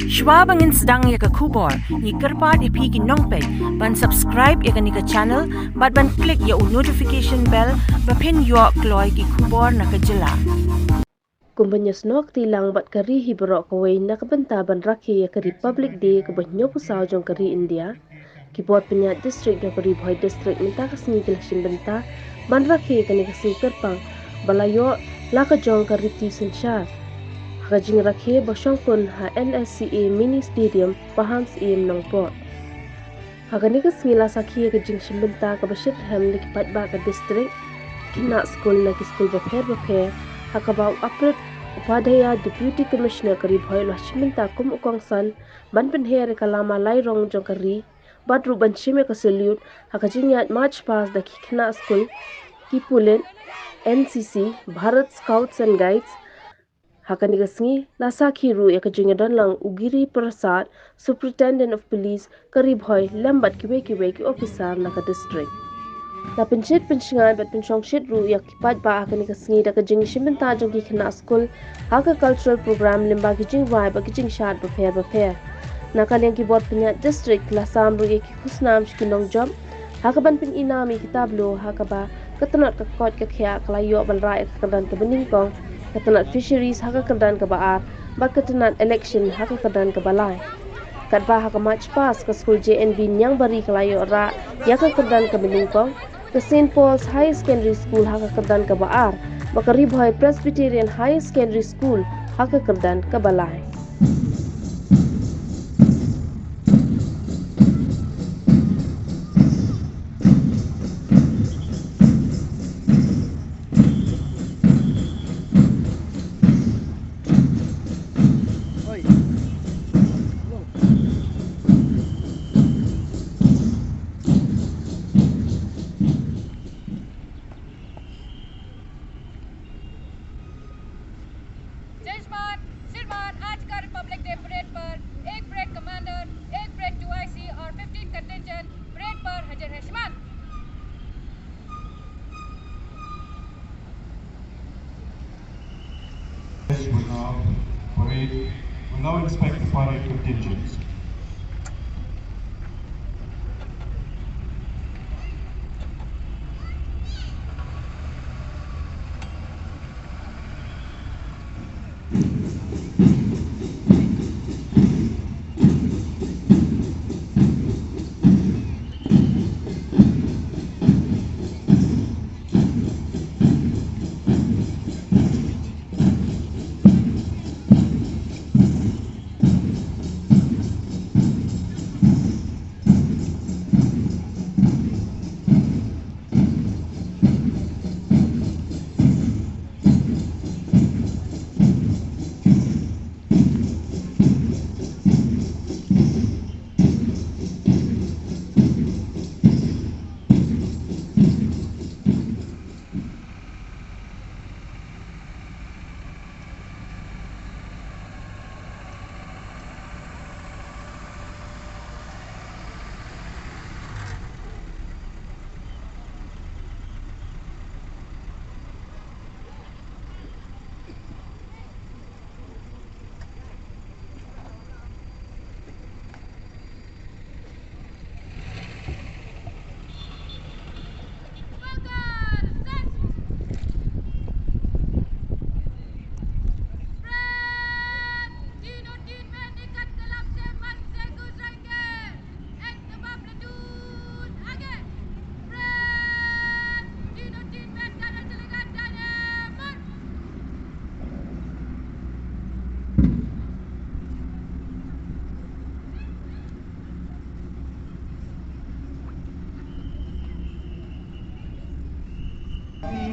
Shwabangin sedang ya ke kubor, ni kerpat ipi ki nongpek, ban subscribe ya ke ni ke channel, ban klik ya notification bell, bapin yo kloy ki kubor na ke jela. Iasnohktilang bat kari hiberok kawei na bynta ban rakhe ya ke Republic Day ke nyopu sao jong kari India. Ki pyniaid district ya ke Ri Bhoi District minta ke jingiashimbynta ban rakhe ke ni ke kyrpang bala yo laka jong ke Riti Synshar. Jingrakhe ba Shongkun ha NSCA Mini Stadium Pahamsyiem Nongpoh. Ni ke sakhi ke jingiashimbynta ke shitrhem ni ke paidbah ke district khynnah skul na ke skul bapher hakabau Arpit Upadhaya Deputy Commissioner Ri Bhoi District kum ukongsan ban penher kalama lairong jong kari badru ban shime ke salute jingiat march past the khynnah skul ki pulen NCC Bharat Scout and Guides ni ke la sakhi ru ya ke lang ugiri prasad Superintendent of Police Ri Bhoi lambat kiwe ki officer na ke district. La pencet pencingan bat pencong shit ru yak kipat ba ni ke da ke jingiashimbynta jong ki khynnah skul cultural program limba ki jing vibe ki jing shat bapher. Nakaliang ki bot pyniaid district la sam ru ki khusnam shkinong job ban pin inami kitablo ba ketenat ke kot ke khya klayo bal rai kedan ke beningkong ketenat fisheries kedan ke baar ba ketenat election kedan ke balai. Kat ba march pass ke skul JNB nyang bari klayo ra ya kedan ke beningkong ke St. Paul's High Secondary School kedan ke baar ba ke Ri Bhoi Presbyterian High Secondary School kedan ke balai. श्रीमान आज का Republic day parade पर एक parade commander, एक parade 2IC और 15 contingent parade पर हाजिर है श्रीमान। Will now inspect the parade contingents.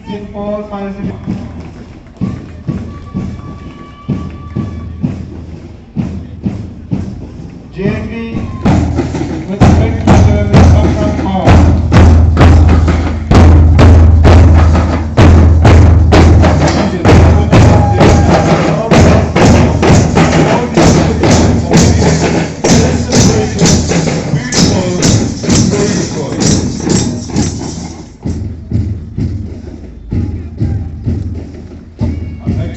St. Paul's High Secondary. JNB with the red t-shirt is Sakhi Hall.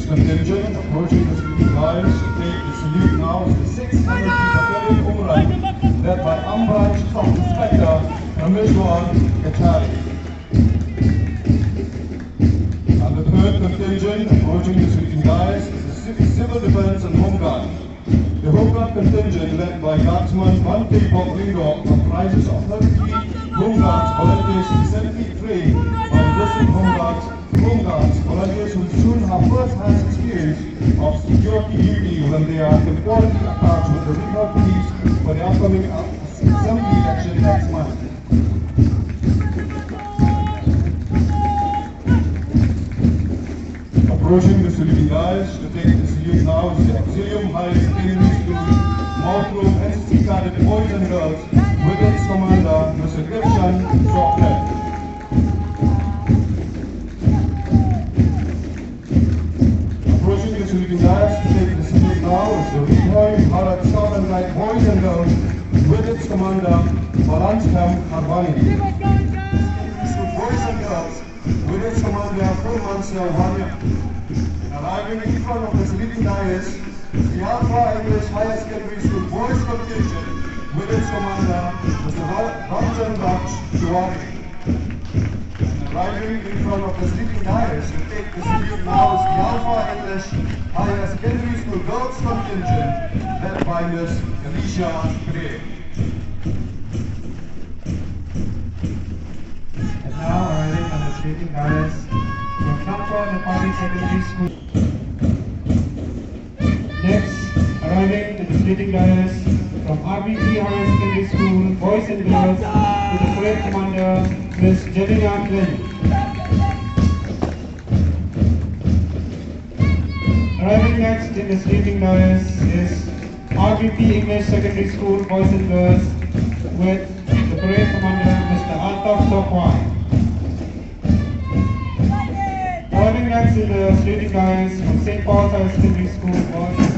Contingent approaching the salute lines to take the salute now to the 6th led by Branch Sub-Inspector Kachari. And the third contingent approaching the sleeping guys is the Civil Defense and Home Guard. The Home Guard contingent led by Guardsman Bante Bobrido comprises of 33 Home Guards volunteers recently trained by the District Home Guards volunteers who soon have first-hand experience of security duty when they are temporarily attached with the regional police for the upcoming assembly election next month. Approaching the saluting guys to take the salute now is the Auxilium High Secondary School, Mount Room NCC Cadet Boys and Girls, with its commander, Mr. Shongkun. Approaching the saluting guys to take the salute now is the Ri Bhoi Bharat Scout and Guides Boys and Girls, with its commander, Pahamsyiem Nongpoh. Boys and Girls, with its commander, Pahamsyiem. Arriving in front of the saluting dais is the Iaka English Higher Secondary School Boys Contingent with its commander, Mr. Rati. Arriving in front of the saluting dais to take the salute now is the Alpha English Higher Secondary School Girls Contingent led by Ms. Ri. And now arriving on the saluting dais from Shongkun Public Secondary School. Next, arriving to the saluting dais from RBP Higher Secondary School, Boys and Girls, with the parade commander, Ms. Jingrakhe. Arriving next in the saluting dais is RBP English Secondary School, Boys and Girls, with the parade commander, Mr. Arpit. Arriving next in the saluting dais from St. Paul's Higher Secondary School, Boys.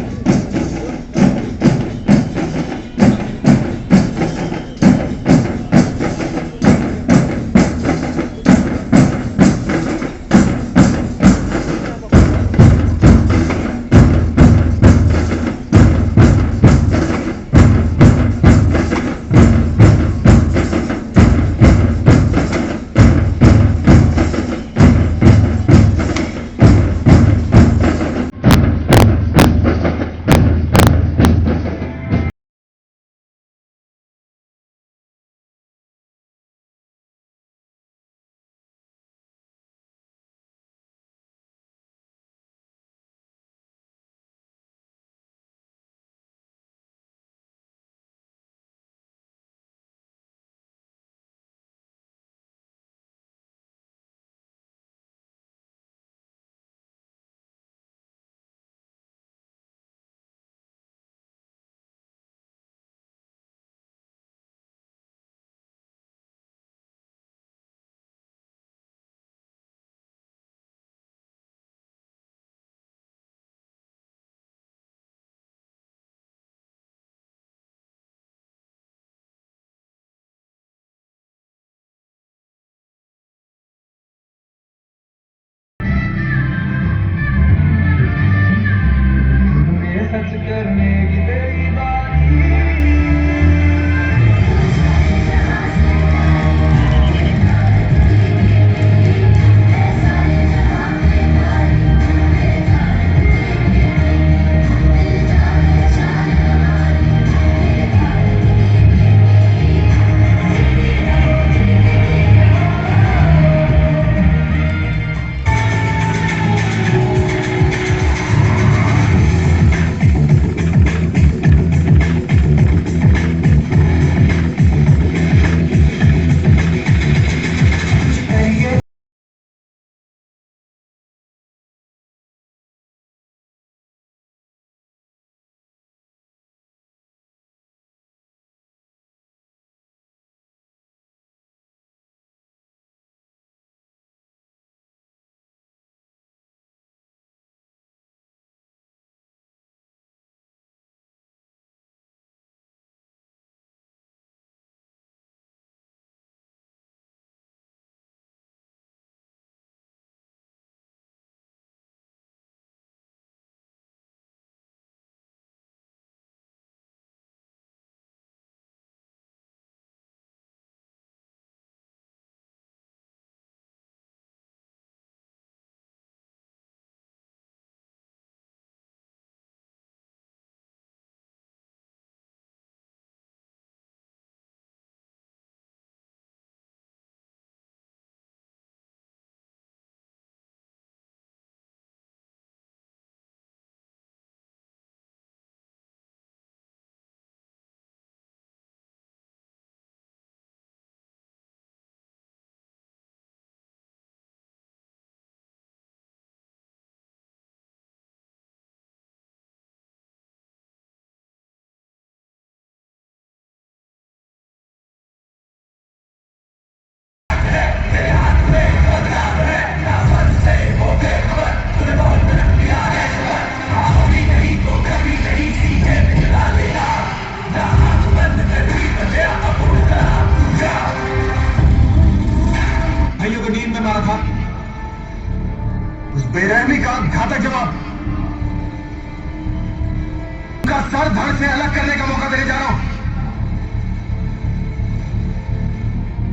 हर धड़ से अलग करने का मौका देने जा रहा हूं।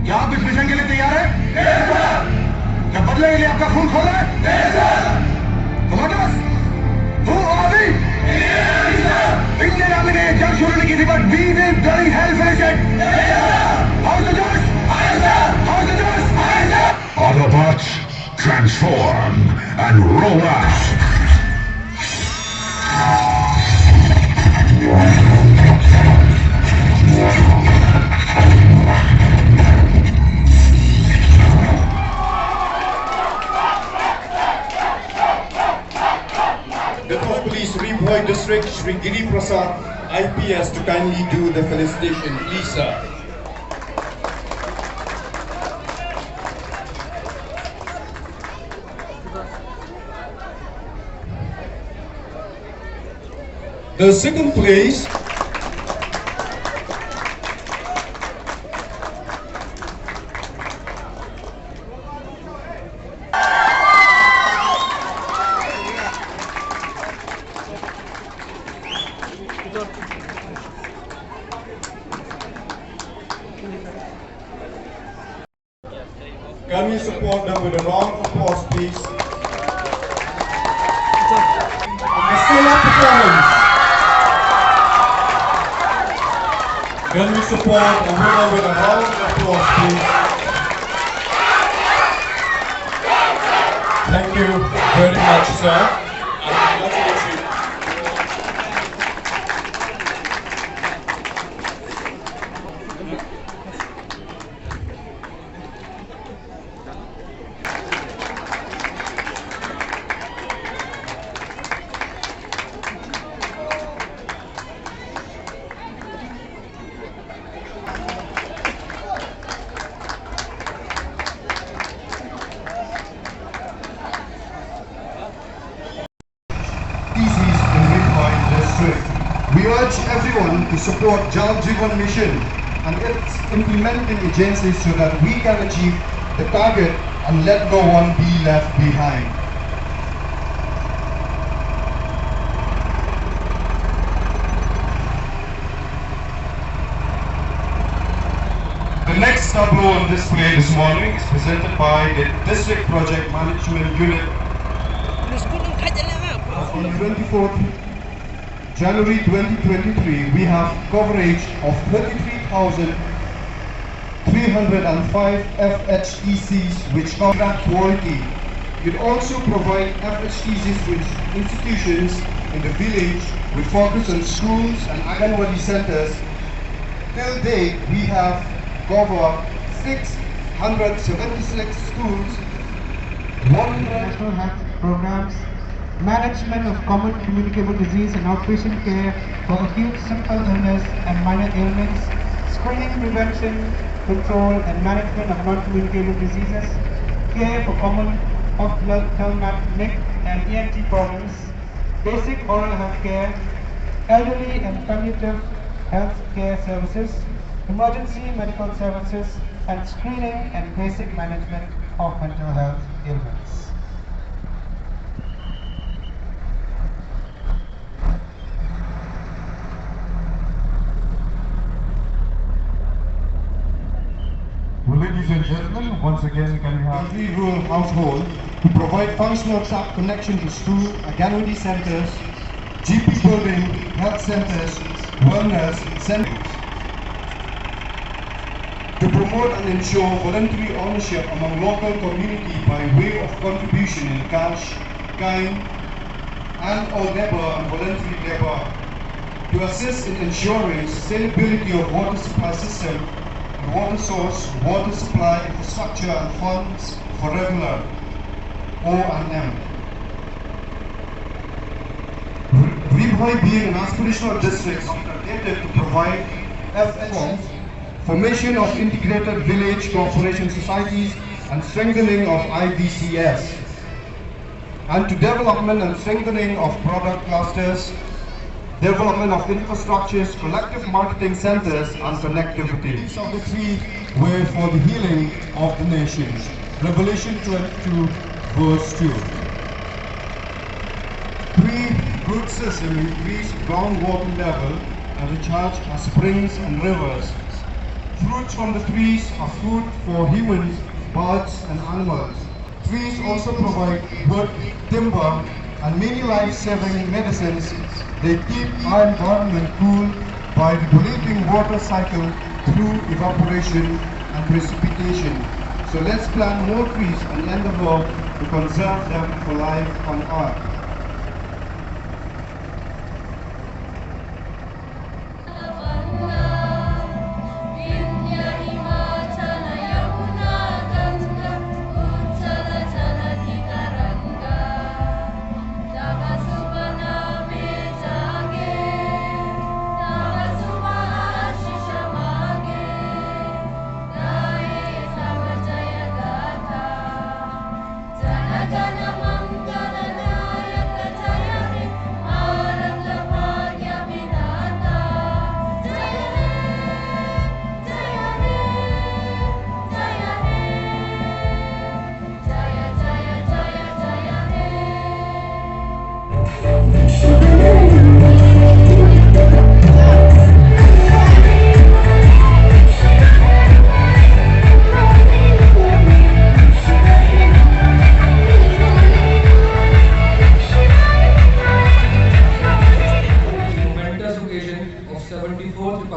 क्या आप इस मिशन के लिए तैयार हैं? क्या बदले के लिए आपका खून खोल रहा है? Who are we? Indian army ने जंग शुरू नहीं की थी, but we will bloody hell finish it. How's the Josh? How's the Josh? Autobots, transform and roll out! Deputy Police Ri Bhoi District, Shri Giri Prasad, IPS, to kindly do the felicitation. Please, sir. The second place can we support them with a round of applause, please? The stellar performance. Can we support a winner with a round of applause, please? Thank you very much, sir. And congratulations. We urge everyone to support Jal Jeevan Mission and its implementing agencies so that we can achieve the target and let no one be left behind. The next tableau on display this morning is presented by the District Project Management Unit. On the 24th January 2023, we have coverage of 33,305 FHTCs which cover that quality. It also provides FHTCs to institutions in the village with focus on schools and Anganwadi centers. Till date, we have covered 676 schools, 1 national health programs, management of common communicable disease and outpatient care for acute simple illness and minor ailments, screening, prevention, control and management of non-communicable diseases, care for common ophthalmic and ENT problems, basic oral health care, elderly and palliative health care services, emergency medical services, and screening and basic management of mental health ailments. Ladies and gentlemen, once again can we have every rural household to provide functional tap connection to school, Anganwadi centers, GP building, health centers, wellness centers. To promote and ensure voluntary ownership among local community by way of contribution in cash, kind, and or labor and voluntary labor. To assist in ensuring sustainability of water supply system, water source, water supply infrastructure and funds for regular O&M. Ri Bhoi being an aspirational district targeted to provide formation of integrated village cooperation societies and strengthening of IVCS, and to development and strengthening of product clusters, development of infrastructures, collective marketing centers, and connectivity. These are the 3 ways for the healing of the nations. Revelation 22, verse 2. 3 root system increase groundwater level and recharge our springs and rivers. Fruits from the trees are food for humans, birds and animals. Trees also provide wood, timber and many life-saving medicines. They keep our environment cool by regulating water cycle through evaporation and precipitation. So let's plant more trees and endeavor to conserve them for life on Earth.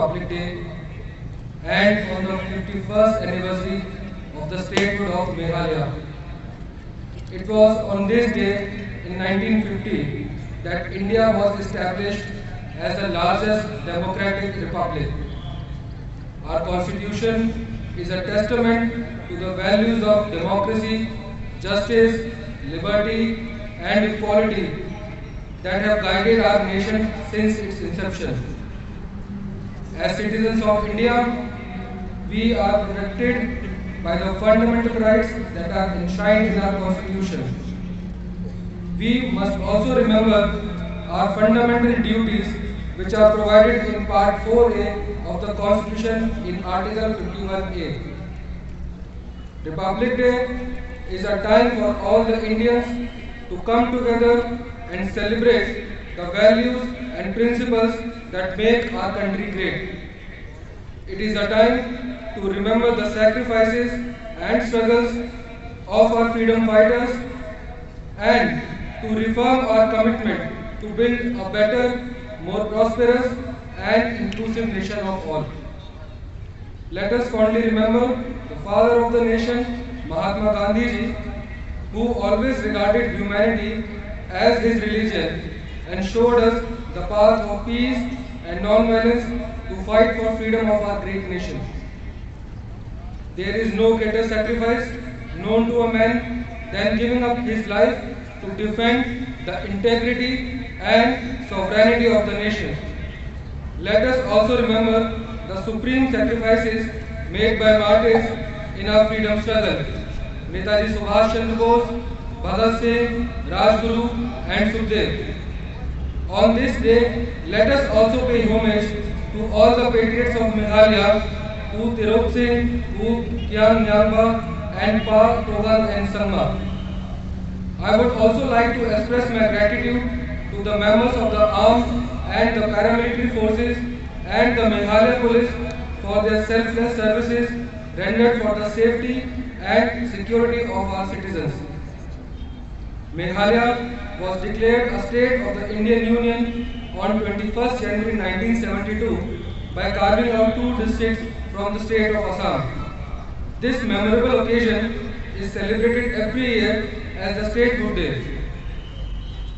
Republic Day and on the 51st anniversary of the statehood of Meghalaya. It was on this day in 1950 that India was established as the largest democratic republic. Our constitution is a testament to the values of democracy, justice, liberty and equality that have guided our nation since its inception. As citizens of India, we are protected by the fundamental rights that are enshrined in our constitution. We must also remember our fundamental duties which are provided in Part 4A of the Constitution in Article 51A. Republic Day is a time for all the Indians to come together and celebrate the values and principles that make our country great. It is a time to remember the sacrifices and struggles of our freedom fighters and to reaffirm our commitment to build a better, more prosperous and inclusive nation of all. Let us fondly remember the father of the nation, Mahatma Gandhi ji, who always regarded humanity as his religion and showed us the path of peace and non-violence to fight for freedom of our great nation. There is no greater sacrifice known to a man than giving up his life to defend the integrity and sovereignty of the nation. Let us also remember the supreme sacrifices made by martyrs in our freedom struggle. Netaji Subhash Chandra Bose, Bharat Singh, Rajguru and Sukhdev. On this day, let us also pay homage to all the patriots of Meghalaya, who Tirop Singh, who Kian Nyangba and Pa Togal and Sangma. I would also like to express my gratitude to the members of the armed and the paramilitary forces and the Meghalaya police for their selfless services rendered for the safety and security of our citizens. Meghalaya was declared a state of the Indian Union on 21st January 1972 by carving out 2 districts from the state of Assam. This memorable occasion is celebrated every year as the Statehood Day.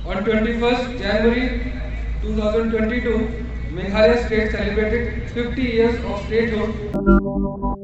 On 21st January 2022, Meghalaya state celebrated 50 years of statehood.